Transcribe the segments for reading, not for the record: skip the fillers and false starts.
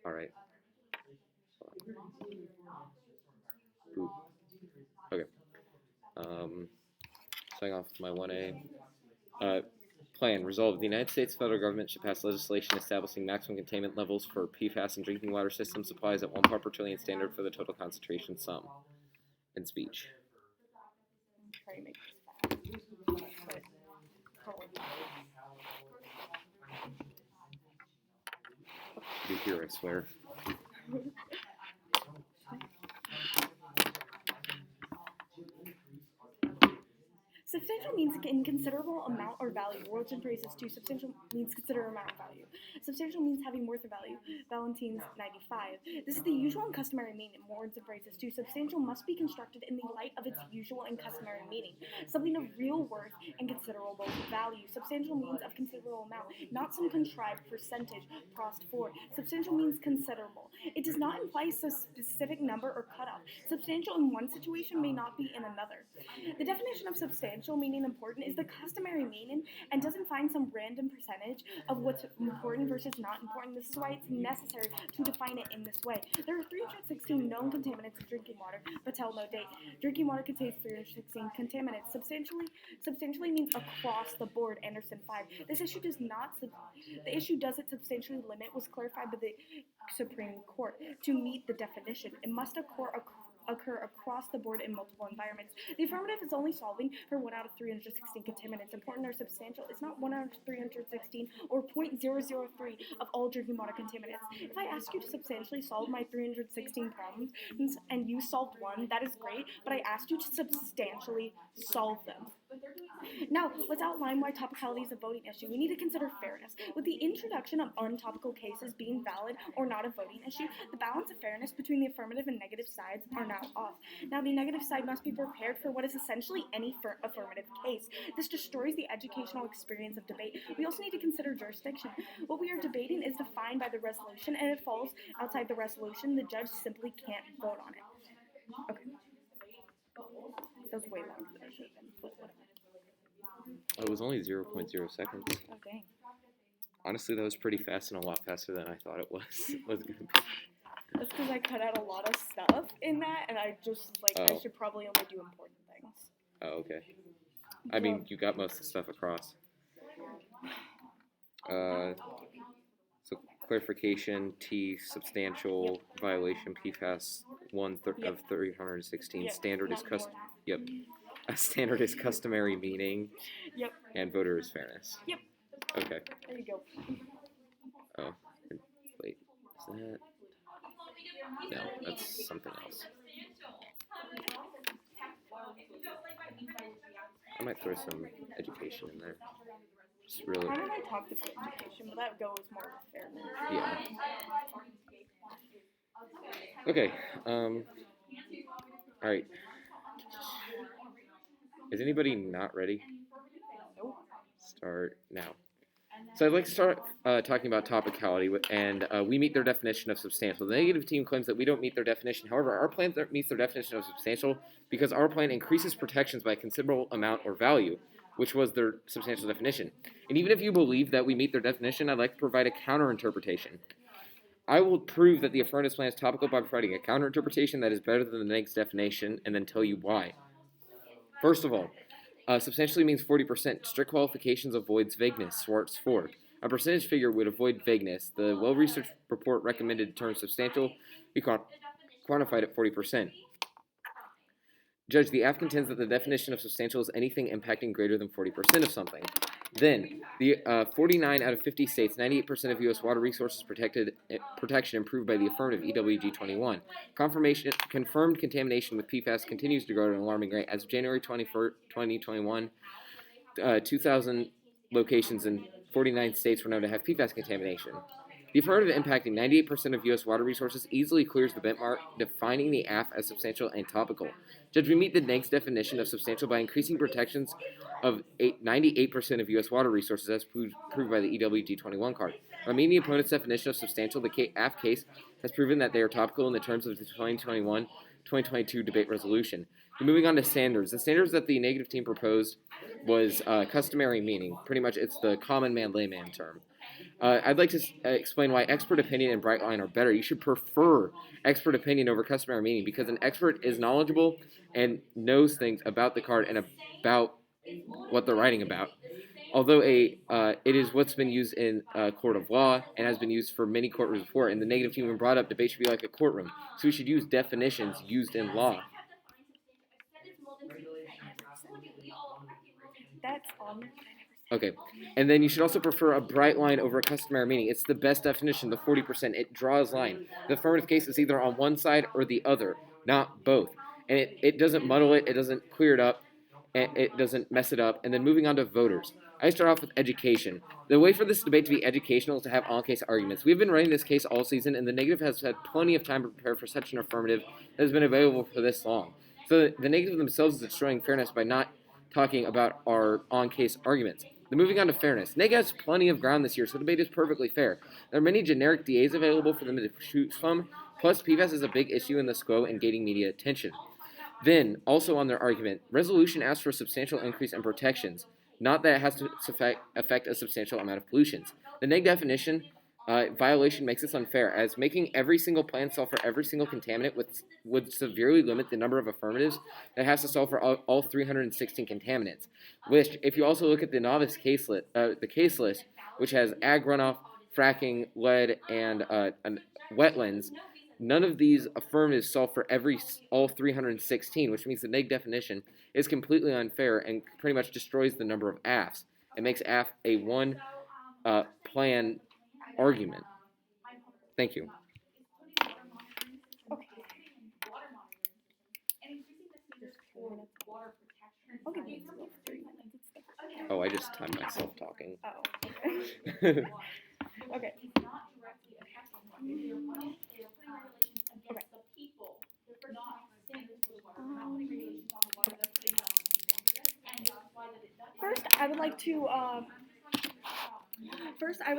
All right. Ooh. Okay. Starting off with my 1A. Plan. Resolve. The United States federal government should pass legislation establishing maximum containment levels for PFAS in drinking water system supplies at 1 part per trillion standard for the total concentration sum. In speech. Try to make this fast. You hear, I swear. Substantial means in considerable amount or value. Words and phrases too. Substantial means considerable amount of value. Substantial means having worth of value. Valentine's 95. This is the usual and customary meaning. Words and phrases too. Substantial must be constructed in the light of its usual and customary meaning. Something of real worth and considerable value. Substantial means of considerable amount, not some contrived percentage crossed for. Substantial means considerable. It does not imply a specific number or cutoff. Substantial in one situation may not be in another. The definition of substantial meaning important is the customary meaning and doesn't find some random percentage of what's important versus not important. This is why it's necessary to define it in this way. There are 316 known contaminants in drinking water, but tell no date. Drinking water contains 316 contaminants. Substantially means across the board. Anderson 5. This issue does not. The issue doesn't substantially limit was clarified by the Supreme Court. To meet the definition, it must occur across the board in multiple environments. The affirmative is only solving for 1 out of 316 contaminants. Important or substantial is not 1 out of 316 or 0.003 of all drinking water contaminants. If I ask you to substantially solve my 316 problems and you solved one, that is great, but I asked you to substantially solve them. Now, let's outline why topicality is a voting issue. We need to consider fairness. With the introduction of untopical cases being valid or not a voting issue, the balance of fairness between the affirmative and negative sides are now off. Now, the negative side must be prepared for what is essentially any affirmative case. This destroys the educational experience of debate. We also need to consider jurisdiction. What we are debating is defined by the resolution, and if it falls outside the resolution, the judge simply can't vote on it. Okay. That was way longer than it should have been, but whatever. It was only 0.0 seconds. Oh, dang. Honestly, that was pretty fast and a lot faster than I thought it was going to be. That's because I cut out a lot of stuff in that, and I just, I should probably only do important things. Oh, okay. I mean, you got most of the stuff across. So, clarification, T, substantial, violation, PFAS, 1 of 316. Yep. Standard is Yep. A standard is customary meaning. Yep. And voter is fairness. Yep. Okay. There you go. Oh, wait. Is that? No, that's something else. I might throw some education in there. Just really. How did I talk about education? But that goes more with fairness. Yeah. Okay. All right. Is anybody not ready? Nope. Start now. So I'd like to start talking about topicality, and we meet their definition of substantial. The negative team claims that we don't meet their definition. However, our plan meets their definition of substantial because our plan increases protections by a considerable amount or value, which was their substantial definition. And even if you believe that we meet their definition, I'd like to provide a counter-interpretation. I will prove that the affirmative plan is topical by providing a counter-interpretation that is better than the negative definition, and then tell you why. First of all, substantially means 40%. Strict qualifications avoids vagueness. Schwartz 4. A percentage figure would avoid vagueness. The well-researched report recommended the term substantial be quantified at 40%. Judge, the AF contends that the definition of substantial is anything impacting greater than 40% of something. Then, the 49 out of 50 states, 98% of U.S. water resources protection improved by the affirmative EWG 21. Confirmed contamination with PFAS continues to grow at an alarming rate. As of January 21st, 2021, 2,000 locations in 49 states were known to have PFAS contamination. The affirmative impacting 98% of U.S. water resources easily clears the benchmark, defining the AF as substantial and topical. Judge, we meet the next definition of substantial by increasing protections of 98% of U.S. water resources as proved by the EWG 21 card. By meeting the opponent's definition of substantial, the AF case has proven that they are topical in the terms of the 2021-2022 debate resolution. Moving on to standards. The standards that the negative team proposed was customary meaning. Pretty much it's the common man layman term. I'd like to explain why expert opinion and bright line are better. You should prefer expert opinion over customary meaning because an expert is knowledgeable and knows things about the card and about what they're writing about. Although it is what's been used in a court of law and has been used for many courtrooms before, and the negative team when brought up, debate should be like a courtroom. So we should use definitions used in law. That's all. Okay, and then you should also prefer a bright line over a customary meaning. It's the best definition, the 40%. It draws line. The affirmative case is either on one side or the other, not both. And it doesn't muddle it, it doesn't clear it up, and it doesn't mess it up. And then moving on to voters. I start off with education. The way for this debate to be educational is to have on-case arguments. We've been running this case all season, and the negative has had plenty of time to prepare for such an affirmative that has been available for this long. So the negative themselves is destroying fairness by not talking about our on-case arguments. Then moving on to fairness. Neg has plenty of ground this year, so the debate is perfectly fair. There are many generic DAs available for them to choose from, plus PFAS is a big issue in the SCO and gaining media attention. Then, also on their argument, resolution asks for a substantial increase in protections, not that it has to affect a substantial amount of pollutions. The neg definition violation makes this unfair, as making every single plan solve for every single contaminant would severely limit the number of affirmatives that has to solve for all 316 contaminants. Which, if you also look at the novice case list, which has ag runoff, fracking, lead, and wetlands, none of these affirmatives solve for all 316, which means the neg definition is completely unfair and pretty much destroys the number of AFs. It makes AF a one plan argument. Thank you. Okay. I'll give you 3 minutes. Oh, I just timed myself talking. Oh. Okay. Okay. First, I would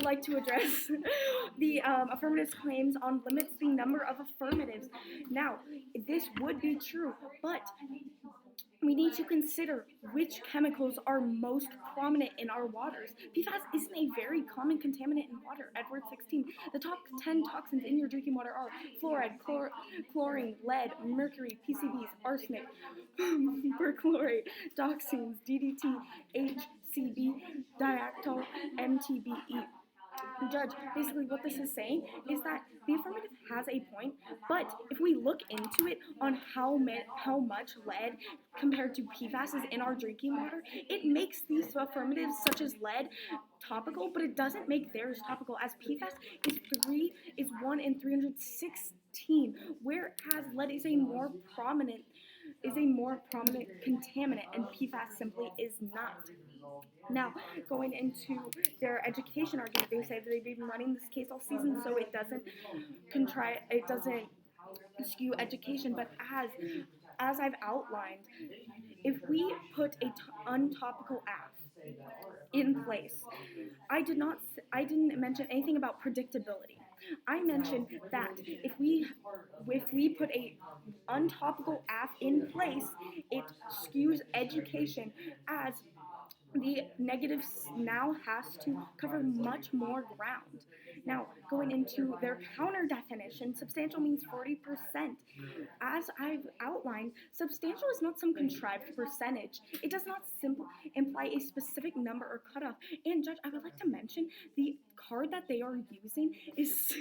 like to address the affirmatives claims on limits the number of affirmatives. Now, this would be true, but we need to consider which chemicals are most prominent in our waters. PFAS isn't a very common contaminant in water. Edward 16. The top 10 toxins in your drinking water are fluoride, chlorine, lead, mercury, PCBs, arsenic, perchlorate, dioxins, DDT, HCB, diactyl, MTBE. Judge, basically what this is saying is that the affirmative has a point, but if we look into it on how much lead compared to PFAS is in our drinking water, it makes these affirmatives such as lead topical, but it doesn't make theirs topical, as PFAS is 1 in 316, whereas lead is a more prominent contaminant, and PFAS simply is not. Now, going into their education argument, they say that they've been running this case all season, so it doesn't skew education. But as I've outlined, if we put a untopical app in place, I didn't mention anything about predictability. I mentioned that if we put a untopical app in place, it skews education, as the negatives now has to cover much more ground. Now, going into their counter definition, substantial means 40%. As I've outlined, substantial is not some contrived percentage. It does not imply a specific number or cutoff. And Judge, I would like to mention the card that they are using is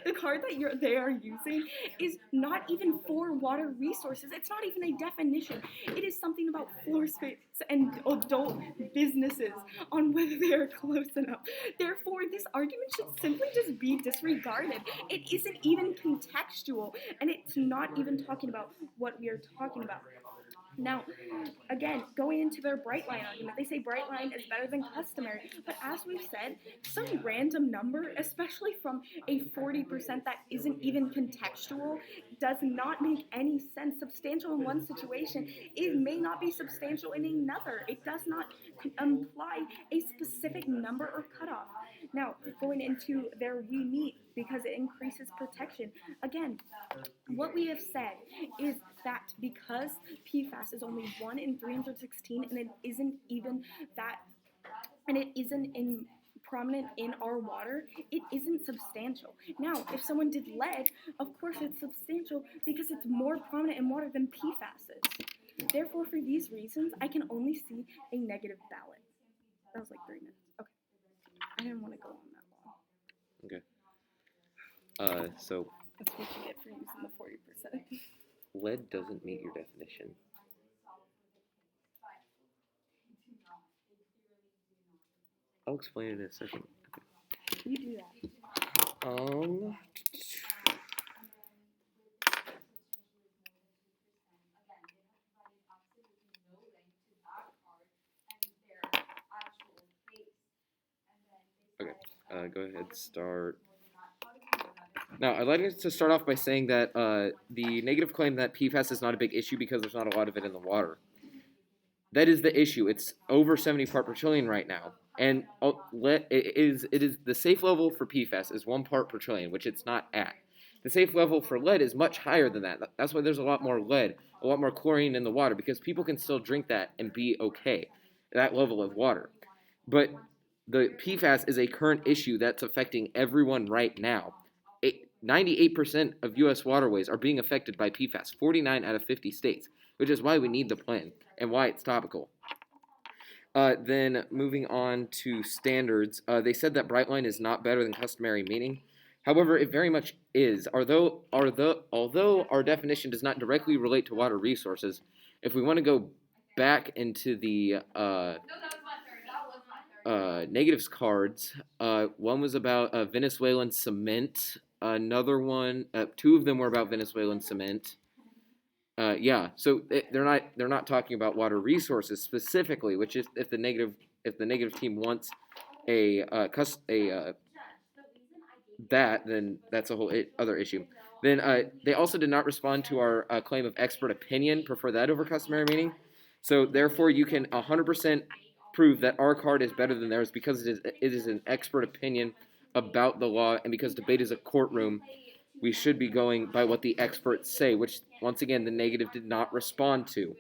the card that they are using is not even for water resources. It's not even a definition. It is something about floor space and adult businesses on whether they are close enough. Therefore, this argument should simply just be disregarded. It isn't even contextual, and it's not even talking about what we are talking about. Now, again, going into their bright line argument, they say bright line is better than customary. But as we've said, some random number, especially from a 40% that isn't even contextual, does not make any sense. Substantial in one situation, it may not be substantial in another. It does not imply a specific number or cutoff. Now, going into their we meet because it increases protection. Again, what we have said is that because PFAS is only 1 in 316, and it isn't prominent in our water, it isn't substantial. Now, if someone did lead, of course it's substantial because it's more prominent in water than PFAS is. Therefore, for these reasons, I can only see a negative ballot. That was like 3 minutes. Okay. I didn't want to go on that long. Okay. So that's what you get for using the 40%. Lead doesn't meet your definition. I'll explain it in a second. You do that. Okay. Go ahead. Start. Now, I'd like to start off by saying that the negative claim that PFAS is not a big issue because there's not a lot of it in the water. That is the issue. It's over 70 part per trillion right now. And it is the safe level for PFAS is 1 part per trillion, which it's not at. The safe level for lead is much higher than that. That's why there's a lot more lead, a lot more chlorine in the water, because people can still drink that and be okay, that level of water. But the PFAS is a current issue that's affecting everyone right now. 98% of U.S. waterways are being affected by PFAS, 49 out of 50 states, which is why we need the plan and why it's topical. Then moving on to standards, they said that Brightline is not better than customary meaning. However, it very much is. Although our definition does not directly relate to water resources, if we want to go back into the negatives cards, one was about Venezuelan cement. Another one, 2 of them were about Venezuelan cement. So they're not talking about water resources specifically, which is if the negative team wants that, then that's a whole other issue. Then they also did not respond to our claim of expert opinion, prefer that over customary meaning. So therefore, you can 100% prove that our card is better than theirs because it is an expert opinion about the law, and because debate is a courtroom, we should be going by what the experts say, which, once again, the negative did not respond to.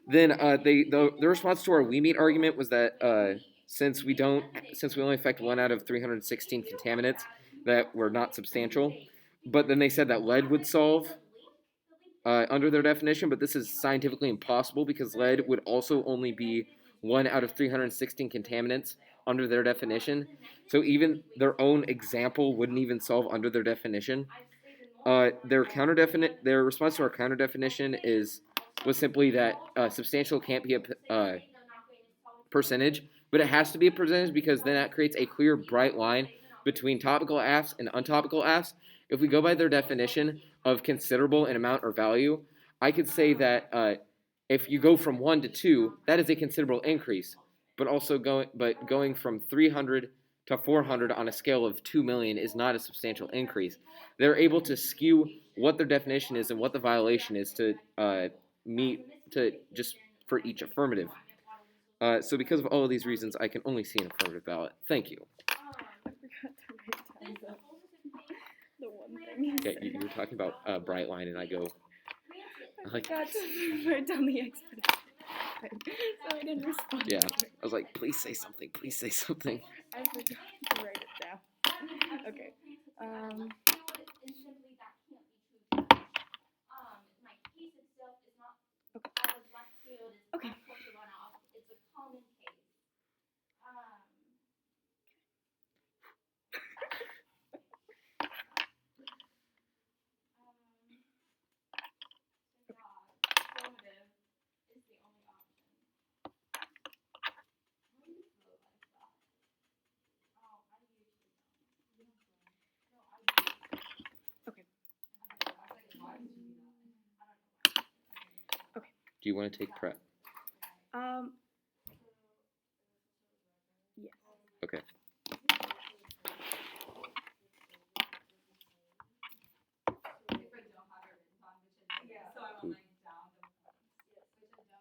Then the response to our we meet argument was that since we only affect 1 out of 316 contaminants, that were not substantial. But then they said that lead would solve under their definition, but this is scientifically impossible because lead would also only be 1 out of 316 contaminants under their definition. So even their own example wouldn't even solve under their definition. Their response to our counter definition was simply that substantial can't be a percentage, but it has to be a percentage because then that creates a clear, bright line between topical AFs and untopical AFs. If we go by their definition of considerable in amount or value, I could say that if you go from 1 to 2, that is a considerable increase. But going from 300 to 400 on a scale of 2 million is not a substantial increase. They're able to skew what their definition is and what the violation is to just for each affirmative. So because of all of these reasons, I can only see an affirmative ballot. Thank you. I forgot to write down the one thing. Yeah, you were talking about Brightline, and I forgot to write down the expert. So I didn't respond. Yeah, I was like, please say something. Please say something. I forgot to write it down. Okay. Okay. Do you want to take prep? Yes. Okay. Poop.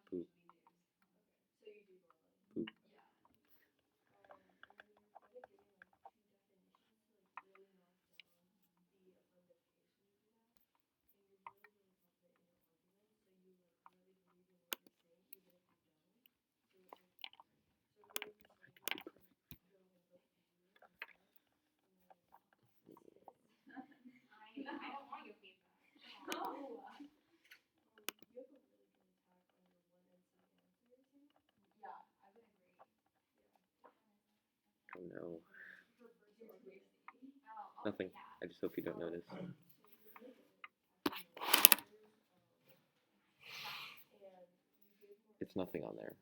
Poop. Poop. No. Nothing. I just hope you don't notice. It's nothing on there.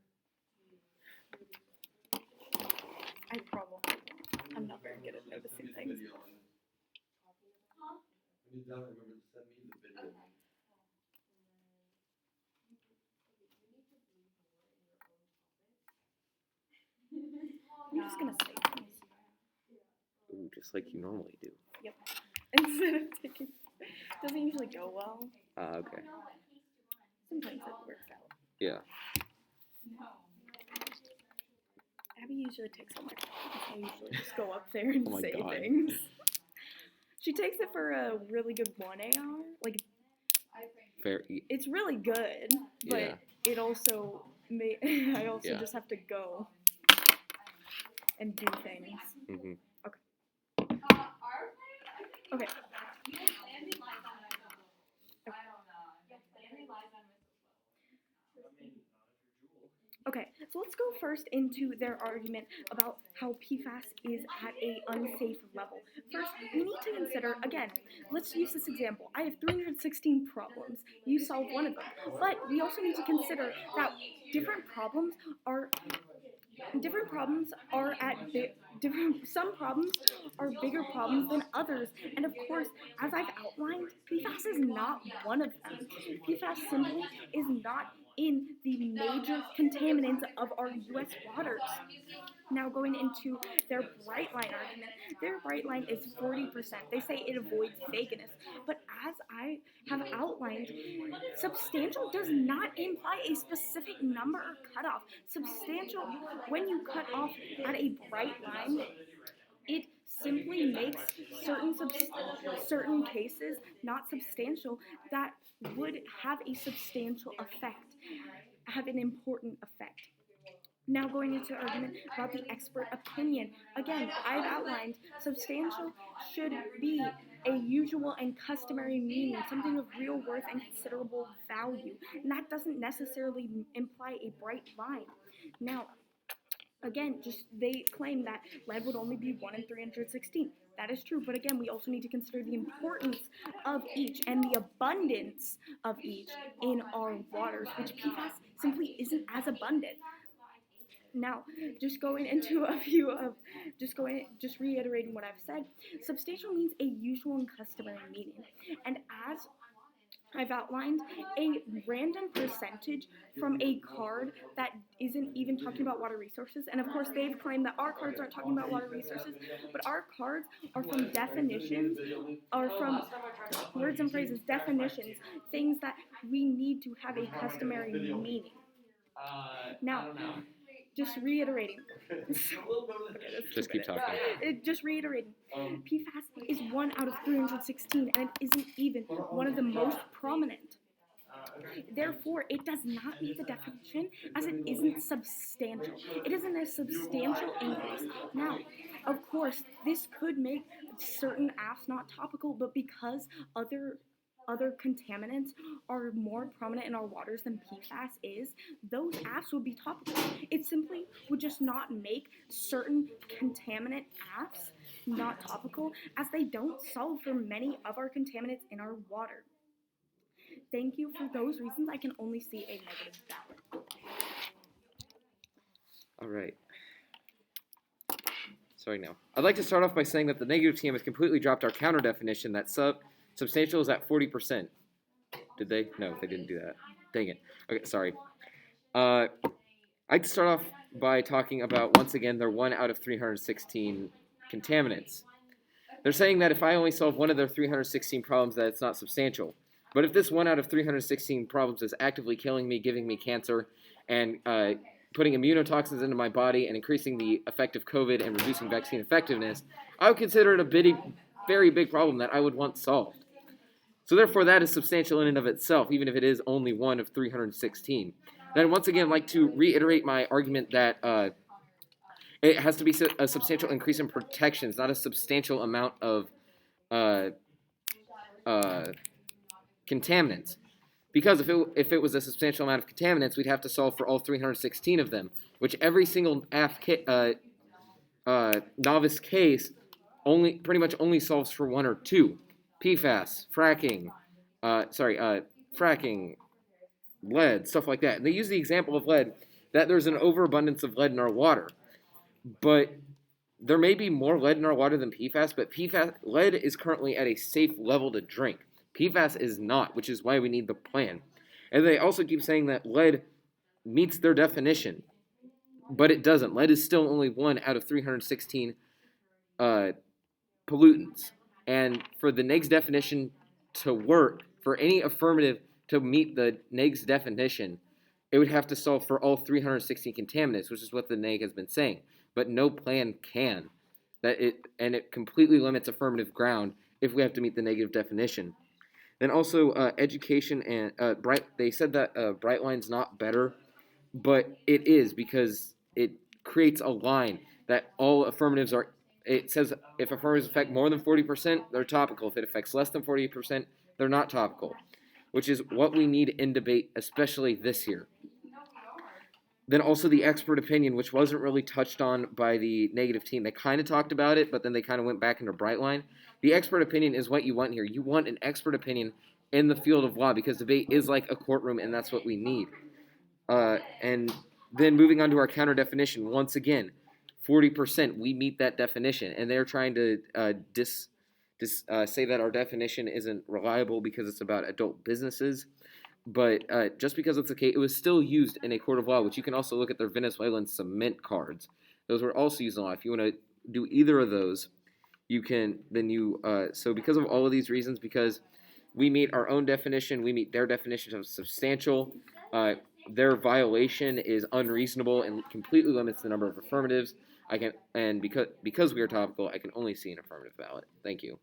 I probably I'm not very good at noticing things. I'm just gonna say things. Ooh, just like you normally do. Yep. Instead of taking, doesn't usually go well. Okay. Sometimes it works out. Yeah. Abby usually takes all my problems. I usually just go up there and Oh my say God. things. She takes it for a really good 1 AR. Like, Fair. it's really good, but Yeah. it also I also Yeah. just have to go and do things. Mm-hmm. Okay. Okay, so let's go first into their argument about how PFAS is at a unsafe level. First, we need to consider, again, let's use this example. I have 316 problems. You solve one of them. But we also need to consider that different problems are some problems are bigger problems than others, and of course, as I've outlined, PFAS is not one of them. PFAS simply is not in the major contaminants of our U.S. waters. Now going into their bright line argument, their bright line is 40%. They say it avoids vagueness, but as I have outlined, substantial does not imply a specific number or cutoff. Substantial, when you cut off at a bright line, it simply makes certain cases not substantial that would have a substantial effect, have an important effect. Now going into the argument about the expert opinion. Again, I've outlined substantial should be a usual and customary meaning, something of real worth and considerable value. And that doesn't necessarily imply a bright line. Now, again, they claim that lead would only be 1 in 316. That is true, but again, we also need to consider the importance of each and the abundance of each in our waters, which PFAS simply isn't as abundant. Now, just reiterating what I've said, substantial means a usual and customary meaning. And as I've outlined, a random percentage from a card that isn't even talking about water resources, and of course they've claimed that our cards aren't talking about water resources, but our cards are from definitions, are from words and phrases, definitions, things that we need to have a customary meaning. Now, just reiterating. Just keep talking. Just reiterating. PFAS is 1 out of 316, and it isn't even one of the most prominent. Therefore, it does not meet the definition as it isn't substantial. It isn't a substantial increase. Now, of course, this could make certain apps not topical, but because other contaminants are more prominent in our waters than PFAS is, those apps would be topical. It simply would just not make certain contaminant apps not topical, as they don't solve for many of our contaminants in our water. Thank you. For those reasons, I can only see a negative ballot. All right. Sorry now. I'd like to start off by saying that the negative team has completely dropped our counter definition that substantial is at 40%. Did they? No, they didn't do that. Dang it. Okay, sorry. I'd like to start off by talking about, once again, their 1 out of 316 contaminants. They're saying that if I only solve one of their 316 problems, that it's not substantial. But if this 1 out of 316 problems is actively killing me, giving me cancer, and putting immunotoxins into my body and increasing the effect of COVID and reducing vaccine effectiveness, I would consider it a very big problem that I would want solved. So therefore, that is substantial in and of itself, even if it is only 1 of 316. Then once again, I'd like to reiterate my argument that it has to be a substantial increase in protections, not a substantial amount of contaminants. Because if it was a substantial amount of contaminants, we'd have to solve for all 316 of them, which every single novice case pretty much only solves for one or two: PFAS, fracking, lead, stuff like that. And they use the example of lead, that there's an overabundance of lead in our water, but there may be more lead in our water than PFAS, but lead is currently at a safe level to drink. PFAS is not, which is why we need the plan. And they also keep saying that lead meets their definition, but it doesn't. Lead is still only one out of 316 pollutants. And for the NEG's definition to work, for any affirmative to meet the NEG's definition, it would have to solve for all 316 contaminants, which is what the NEG has been saying. But no plan can. It completely limits affirmative ground if we have to meet the negative definition. Then also education and they said that Brightline's not better, but it is, because it creates a line that all affirmatives are. It says if affirmatives affect more than 40%, they're topical. If it affects less than 40%, they're not topical, which is what we need in debate, especially this year. Then also the expert opinion, which wasn't really touched on by the negative team. They kind of talked about it, but then they kind of went back into Brightline. The expert opinion is what you want here. You want an expert opinion in the field of law, because debate is like a courtroom, and that's what we need. And then moving on to our counter definition, once again, 40%, we meet that definition. And they're trying to say that our definition isn't reliable because it's about adult businesses. But just because it's a case, it was still used in a court of law, which you can also look at their Venezuelan cement cards. Those were also used in law. If you want to do either of those, you can, so because of all of these reasons, because we meet our own definition, we meet their definition of substantial, their violation is unreasonable and completely limits the number of affirmatives. Because we are topical, I can only see an affirmative ballot. Thank you.